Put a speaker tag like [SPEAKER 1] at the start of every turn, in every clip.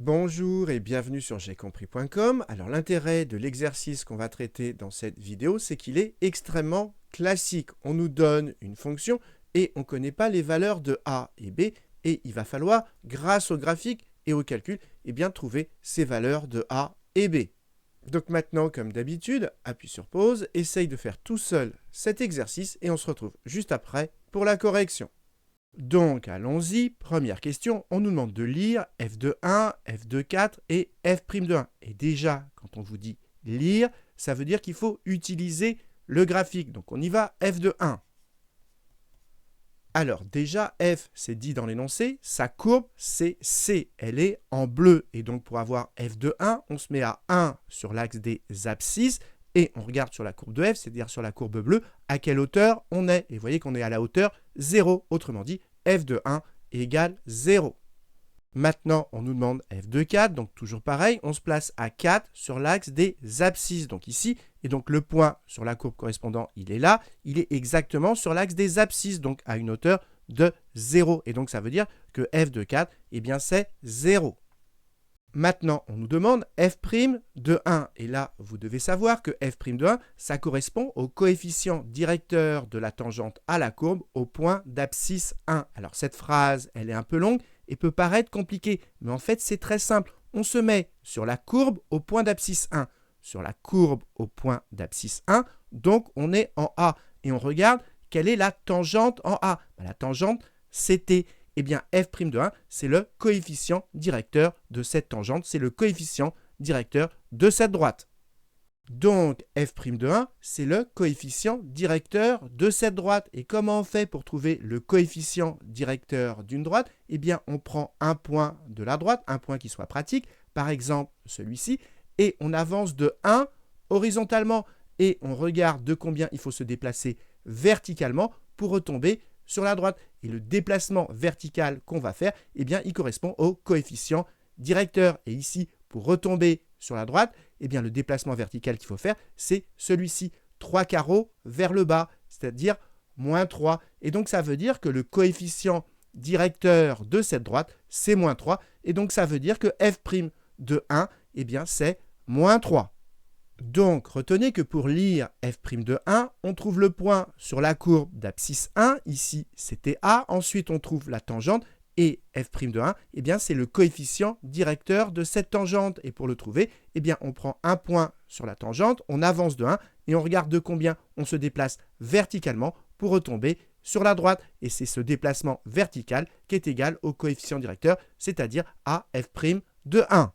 [SPEAKER 1] Bonjour et bienvenue sur j'aicompris.com. Alors l'intérêt de l'exercice qu'on va traiter dans cette vidéo, c'est qu'il est extrêmement classique. On nous donne une fonction et on ne connaît pas les valeurs de a et b et il va falloir, grâce au graphique et au calcul, trouver ces valeurs de a et b. Donc maintenant, comme d'habitude, appuie sur pause, essaye de faire tout seul cet exercice et on se retrouve juste après pour la correction. Donc, allons-y. Première question, on nous demande de lire f de 1, f de 4 et f' de 1. Et déjà, quand on vous dit lire, ça veut dire qu'il faut utiliser le graphique. Donc, on y va, f de 1. Alors, déjà, f, c'est dit dans l'énoncé, sa courbe, c'est C. Elle est en bleu. Et donc, pour avoir f de 1, on se met à 1 sur l'axe des abscisses et on regarde sur la courbe de f, c'est-à-dire sur la courbe bleue, à quelle hauteur on est. Et vous voyez qu'on est à la hauteur 0. Autrement dit, f de 1 égale 0. Maintenant, on nous demande f de 4, donc toujours pareil, on se place à 4 sur l'axe des abscisses, donc ici, et donc le point sur la courbe correspondant, il est là, il est exactement sur l'axe des abscisses, donc à une hauteur de 0. Et donc ça veut dire que f de 4, c'est 0. Maintenant, on nous demande f' de 1. Et là, vous devez savoir que f' de 1, ça correspond au coefficient directeur de la tangente à la courbe au point d'abscisse 1. Alors, cette phrase, elle est un peu longue et peut paraître compliquée. Mais en fait, c'est très simple. On se met sur la courbe au point d'abscisse 1. Sur la courbe au point d'abscisse 1, donc on est en A. Et on regarde quelle est la tangente en A. La tangente, c'était... Eh bien, f' de 1, c'est le coefficient directeur de cette tangente, c'est le coefficient directeur de cette droite. Donc, f' de 1, c'est le coefficient directeur de cette droite. Et comment on fait pour trouver le coefficient directeur d'une droite? Eh bien, on prend un point de la droite, un point qui soit pratique, par exemple celui-ci, et on avance de 1 horizontalement. Et on regarde de combien il faut se déplacer verticalement pour retomber sur la droite. Et le déplacement vertical qu'on va faire, il correspond au coefficient directeur. Et ici, pour retomber sur la droite, le déplacement vertical qu'il faut faire, c'est celui-ci, 3 carreaux vers le bas, c'est-à-dire moins 3. Et donc, ça veut dire que le coefficient directeur de cette droite, c'est moins 3. Et donc, ça veut dire que f' de 1, c'est moins 3. Donc, retenez que pour lire f' de 1, on trouve le point sur la courbe d'abscisse 1. Ici, c'était A. Ensuite, on trouve la tangente. Et f' de 1, c'est le coefficient directeur de cette tangente. Et pour le trouver, on prend un point sur la tangente, on avance de 1 et on regarde de combien on se déplace verticalement pour retomber sur la droite. Et c'est ce déplacement vertical qui est égal au coefficient directeur, c'est-à-dire à f' de 1.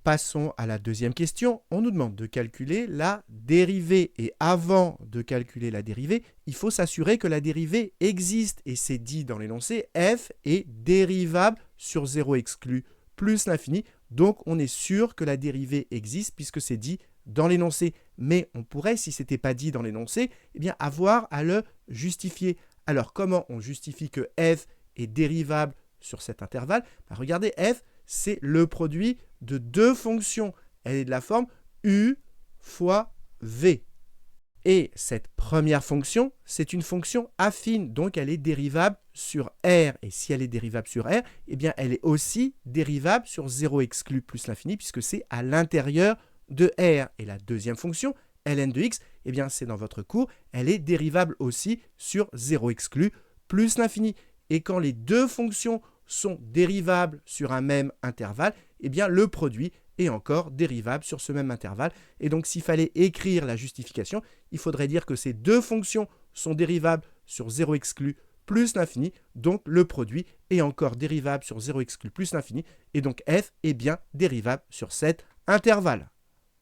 [SPEAKER 1] Passons à la deuxième question. On nous demande de calculer la dérivée. Et avant de calculer la dérivée, il faut s'assurer que la dérivée existe. Et c'est dit dans l'énoncé, f est dérivable sur 0 exclu plus l'infini. Donc, on est sûr que la dérivée existe puisque c'est dit dans l'énoncé. Mais on pourrait, si ce n'était pas dit dans l'énoncé, avoir à le justifier. Alors, comment on justifie que f est dérivable sur cet intervalle? Regardez, f, c'est le produit de deux fonctions. Elle est de la forme u fois v. Et cette première fonction, c'est une fonction affine, donc elle est dérivable sur R. Et si elle est dérivable sur R, elle est aussi dérivable sur 0 exclu plus l'infini, puisque c'est à l'intérieur de R. Et la deuxième fonction, ln de x, c'est dans votre cours, elle est dérivable aussi sur 0 exclu plus l'infini. Et quand les deux fonctions sont dérivables sur un même intervalle, le produit est encore dérivable sur ce même intervalle. Et donc, s'il fallait écrire la justification, il faudrait dire que ces deux fonctions sont dérivables sur 0 exclu plus l'infini, donc le produit est encore dérivable sur 0 exclu plus l'infini, et donc f est bien dérivable sur cet intervalle.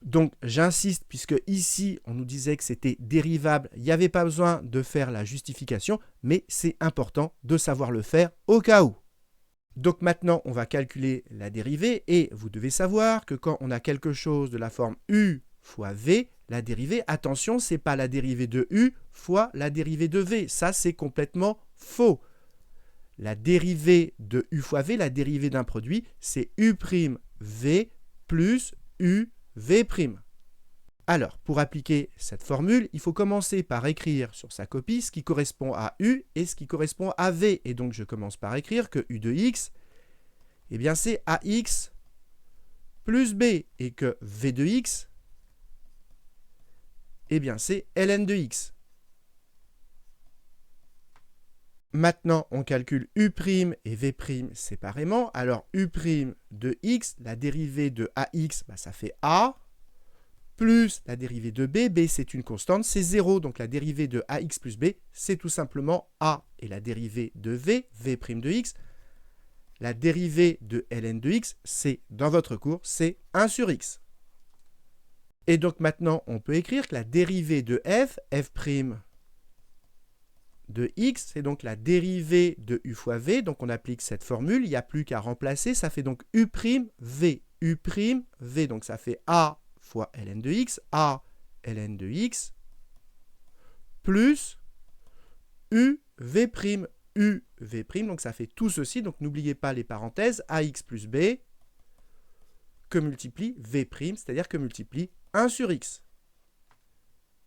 [SPEAKER 1] Donc, j'insiste, puisque ici, on nous disait que c'était dérivable, il n'y avait pas besoin de faire la justification, mais c'est important de savoir le faire au cas où. Donc maintenant, on va calculer la dérivée et vous devez savoir que quand on a quelque chose de la forme u fois v, la dérivée, attention, ce n'est pas la dérivée de u fois la dérivée de v. Ça, c'est complètement faux. La dérivée de u fois v, la dérivée d'un produit, c'est u' v plus u v'. Alors, pour appliquer cette formule, il faut commencer par écrire sur sa copie ce qui correspond à u et ce qui correspond à v. Et donc, je commence par écrire que u de x, c'est ax plus b et que v de x, eh bien c'est ln de x. Maintenant, on calcule u' et v' séparément. Alors, u' de x, la dérivée de ax, ça fait a, plus la dérivée de b. B, c'est une constante, c'est 0. Donc, la dérivée de ax plus b, c'est tout simplement a. Et la dérivée de v', v' de x, la dérivée de ln de x, c'est, dans votre cours, c'est 1 sur x. Et donc, maintenant, on peut écrire que la dérivée de f', f' de x, c'est donc la dérivée de u fois v. Donc, on applique cette formule. Il n'y a plus qu'à remplacer. Ça fait donc u', v. u', v. Donc, ça fait a fois ln de x. A ln de x plus u, v'. U, v'. Donc, ça fait tout ceci. Donc, n'oubliez pas les parenthèses. Ax plus b que multiplie v', c'est-à-dire que multiplie 1 sur x.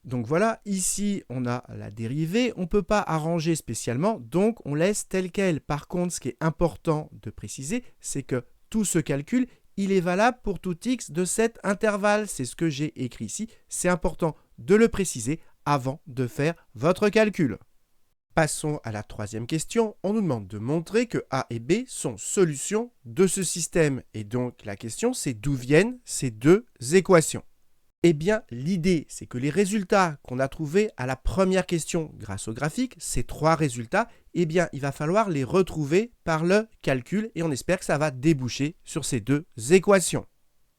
[SPEAKER 1] Donc voilà, ici, on a la dérivée. On ne peut pas arranger spécialement, donc on laisse tel quel. Par contre, ce qui est important de préciser, c'est que tout ce calcul, il est valable pour tout x de cet intervalle. C'est ce que j'ai écrit ici. C'est important de le préciser avant de faire votre calcul. Passons à la troisième question. On nous demande de montrer que a et b sont solutions de ce système. Et donc, la question, c'est d'où viennent ces deux équations. Eh bien, l'idée, c'est que les résultats qu'on a trouvés à la première question grâce au graphique, ces trois résultats, eh bien, il va falloir les retrouver par le calcul et on espère que ça va déboucher sur ces deux équations.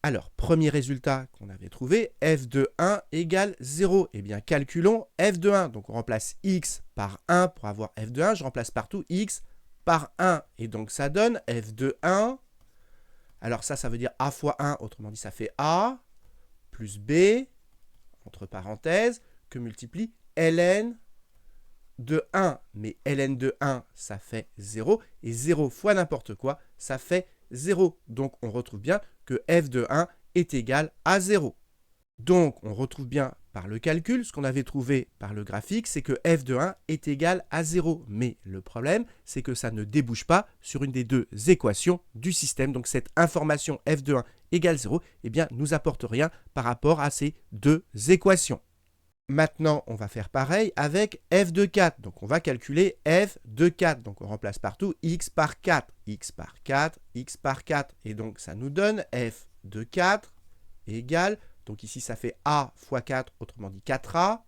[SPEAKER 1] Alors, premier résultat qu'on avait trouvé, f de 1 égale 0. Eh bien, calculons f de 1. Donc, on remplace x par 1 pour avoir f de 1. Je remplace partout x par 1. Et donc, ça donne f de 1. Alors, ça veut dire a fois 1. Autrement dit, ça fait a plus b, entre parenthèses, que multiplie ln de 1. Mais ln de 1, ça fait 0. Et 0 fois n'importe quoi, ça fait 0. Donc, on retrouve bien que f de 1 est égal à 0. Donc, on retrouve bien par le calcul, ce qu'on avait trouvé par le graphique, c'est que f de 1 est égal à 0. Mais le problème, c'est que ça ne débouche pas sur une des deux équations du système. Donc, cette information f de 1 égale 0, eh bien, nous apporte rien par rapport à ces deux équations. Maintenant, on va faire pareil avec f de 4. Donc, on va calculer f de 4. Donc, on remplace partout x par 4, x par 4, x par 4. Et donc, ça nous donne f de 4 égale, donc ici, ça fait a fois 4, autrement dit 4a,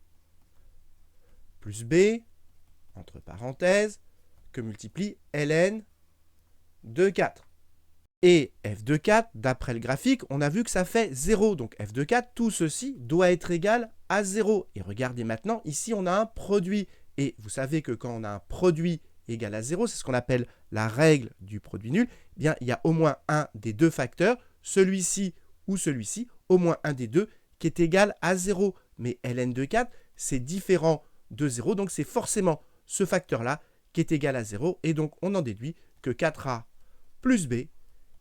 [SPEAKER 1] plus b, entre parenthèses, que multiplie ln de 4. Et f de 4, d'après le graphique, on a vu que ça fait 0. Donc f de 4, tout ceci doit être égal à 0. Et regardez maintenant, ici, on a un produit. Et vous savez que quand on a un produit égal à 0, c'est ce qu'on appelle la règle du produit nul. Eh bien, il y a au moins un des deux facteurs, celui-ci ou celui-ci, au moins un des deux, qui est égal à 0. Mais ln de 4, c'est différent de 0. Donc, c'est forcément ce facteur-là qui est égal à 0. Et donc, on en déduit que 4a plus b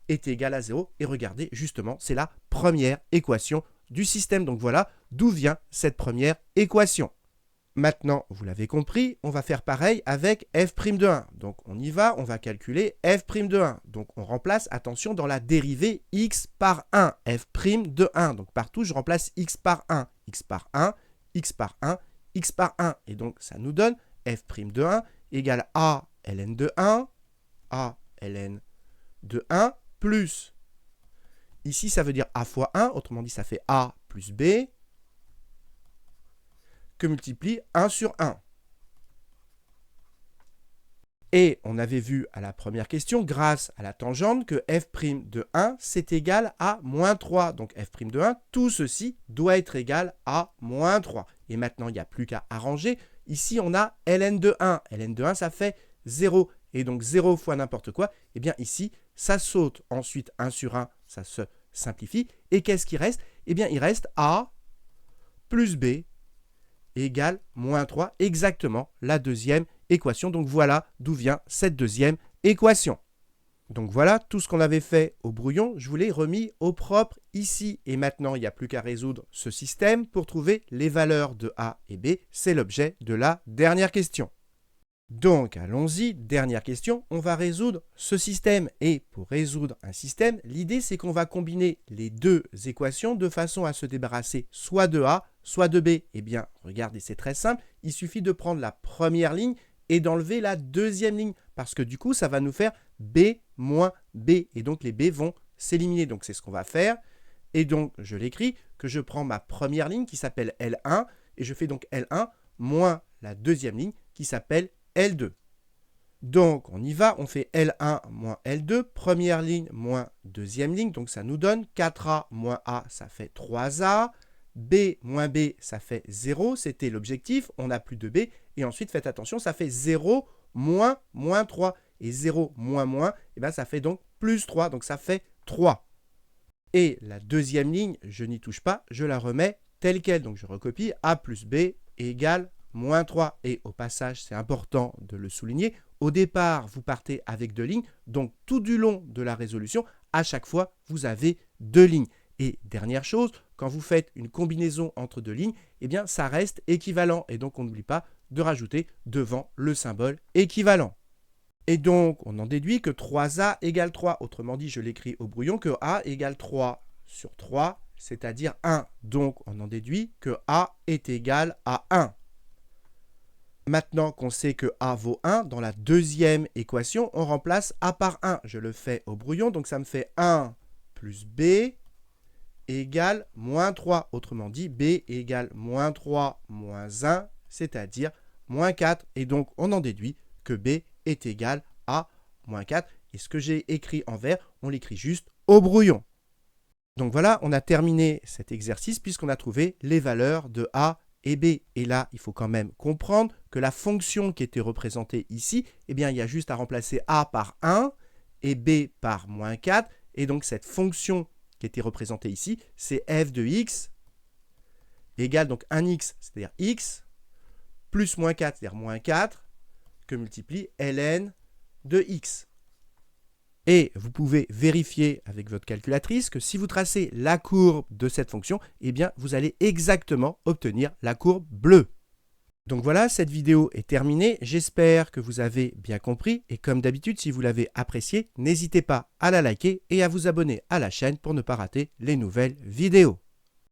[SPEAKER 1] est égal à 0. Et regardez, justement, c'est la première équation du système. Donc voilà d'où vient cette première équation. Maintenant, vous l'avez compris, on va faire pareil avec f' de 1. Donc on y va, on va calculer f' de 1. Donc on remplace, attention, dans la dérivée x par 1, f' de 1. Donc partout, je remplace x par 1, x par 1, x par 1, x par 1. Et donc ça nous donne f' de 1 égale a ln de 1, a ln de 1, plus, ici ça veut dire a fois 1, autrement dit ça fait a plus b, que multiplie 1 sur 1. Et on avait vu à la première question, grâce à la tangente, que f' de 1, c'est égal à moins 3. Donc f' de 1, tout ceci doit être égal à moins 3. Et maintenant, il n'y a plus qu'à arranger. Ici, on a ln de 1. ln de 1, ça fait 0. Et donc 0 fois n'importe quoi, eh bien ici, ça saute. Ensuite, 1 sur 1, ça se simplifie. Et qu'est-ce qui reste? Eh bien, il reste a plus b égale moins 3, exactement la deuxième équation. Donc voilà d'où vient cette deuxième équation. Donc voilà tout ce qu'on avait fait au brouillon, je vous l'ai remis au propre ici. Et maintenant, il n'y a plus qu'à résoudre ce système pour trouver les valeurs de a et b. C'est l'objet de la dernière question. Donc, allons-y, dernière question, on va résoudre ce système. Et pour résoudre un système, l'idée c'est qu'on va combiner les deux équations de façon à se débarrasser soit de A, soit de B. Eh bien, regardez, c'est très simple, il suffit de prendre la première ligne et d'enlever la deuxième ligne, parce que du coup, ça va nous faire B moins B, et donc les B vont s'éliminer. Donc, c'est ce qu'on va faire. Et donc, je l'écris, que je prends ma première ligne qui s'appelle L1, et je fais donc L1 moins la deuxième ligne qui s'appelle L2. Donc, on y va, on fait L1 moins L2, première ligne moins deuxième ligne, donc ça nous donne 4A moins A, ça fait 3A, B moins B, ça fait 0, c'était l'objectif, on n'a plus de B, et ensuite, faites attention, ça fait 0 moins 3, et 0 moins, et bien ça fait donc plus 3, donc ça fait 3. Et la deuxième ligne, je n'y touche pas, je la remets telle quelle, donc je recopie, A plus B égale moins 3. Et au passage, c'est important de le souligner, au départ, vous partez avec 2 lignes, donc tout du long de la résolution, à chaque fois, vous avez 2 lignes. Et dernière chose, quand vous faites une combinaison entre 2 lignes, eh bien, ça reste équivalent. Et donc, on n'oublie pas de rajouter devant le symbole équivalent. Et donc, on en déduit que 3A égale 3. Autrement dit, je l'écris au brouillon que A égale 3 sur 3, c'est-à-dire 1. Donc, on en déduit que A est égal à 1. Maintenant qu'on sait que A vaut 1, dans la deuxième équation, on remplace A par 1. Je le fais au brouillon, donc ça me fait 1 plus B égale moins 3. Autrement dit, B égale moins 3 moins 1, c'est-à-dire moins 4. Et donc, on en déduit que B est égal à moins 4. Et ce que j'ai écrit en vert, on l'écrit juste au brouillon. Donc voilà, on a terminé cet exercice puisqu'on a trouvé les valeurs de A et B. Et là, il faut quand même comprendre que la fonction qui était représentée ici, eh bien, il y a juste à remplacer A par 1 et B par moins 4. Et donc, cette fonction qui était représentée ici, c'est f de x égale donc 1x, c'est-à-dire x, plus moins 4, c'est-à-dire moins 4, que multiplie ln de x. Et vous pouvez vérifier avec votre calculatrice que si vous tracez la courbe de cette fonction, eh bien, vous allez exactement obtenir la courbe bleue. Donc voilà, cette vidéo est terminée. J'espère que vous avez bien compris. Et comme d'habitude, si vous l'avez apprécié, n'hésitez pas à la liker et à vous abonner à la chaîne pour ne pas rater les nouvelles vidéos.